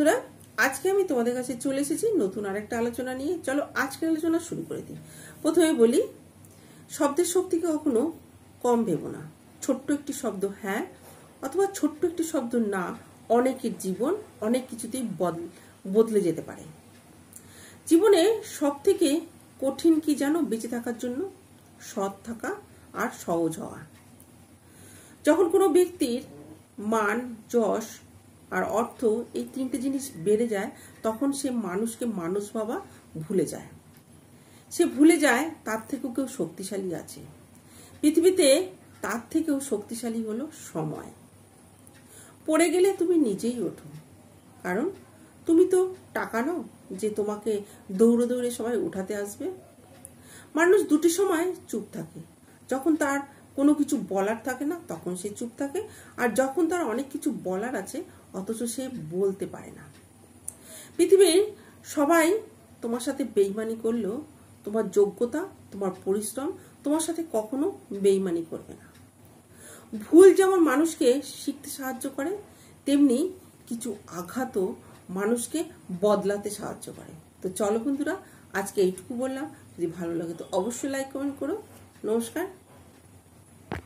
বন্ধুরা, আজকে আমি তোমাদের কাছে চলে এসেছি নতুন আরেকটা আলোচনা নিয়ে। চলো আজকের আলোচনা শুরু করে দিই। প্রথমে বলি, শব্দের শক্তিকে কখনো কম ভেবো না। ছোট্ট একটি শব্দ হ্যাঁ অথবা ছোট্ট একটি শব্দ না, অনেকের জীবন অনেক কিছুতেই বদলে যেতে পারে। জীবনে সব থেকে কঠিন কি জানো বেঁচে থাকার জন্য? সৎ থাকা আর সহজ হওয়া। যখন কোনো ব্যক্তির মান, যশ আর অর্থ এই তিনটে জিনিস বেড়ে যায়, তখন সে মানুষকে মানুষ ভাবা ভুলে যায়। সে ভুলে যায় তার থেকেও কেউ শক্তিশালী আছে পৃথিবীতে। তার থেকেও শক্তিশালী হলো সময়। পড়ে গেলে তুমি নিজেই ওঠো, কারণ তুমি তো টাকা নাও যে তোমাকে দৌড়ে দৌড়ে সবাই উঠাতে আসবে। মানুষ দুটি সময় চুপ থাকে, যখন তার কোনো কিছু বলার থাকে না তখন সে চুপ থাকে, আর যখন তার অনেক কিছু বলার আছে অথচ সে বলতে পারে না। পৃথিবীর সবাই তোমার সাথে বেইমানি করলেও তোমার যোগ্যতা, তোমার পরিশ্রম তোমার সাথে কখনো বেইমানি করবে না। ভুল যেমন মানুষকে শিখতে সাহায্য করে, তেমনি কিছু আঘাতও মানুষকে বদলাতে সাহায্য করে। তো চলো বন্ধুরা, আজকে এইটুকু বললাম। যদি ভালো লাগে তো অবশ্যই লাইক কমেন্ট করো। নমস্কার।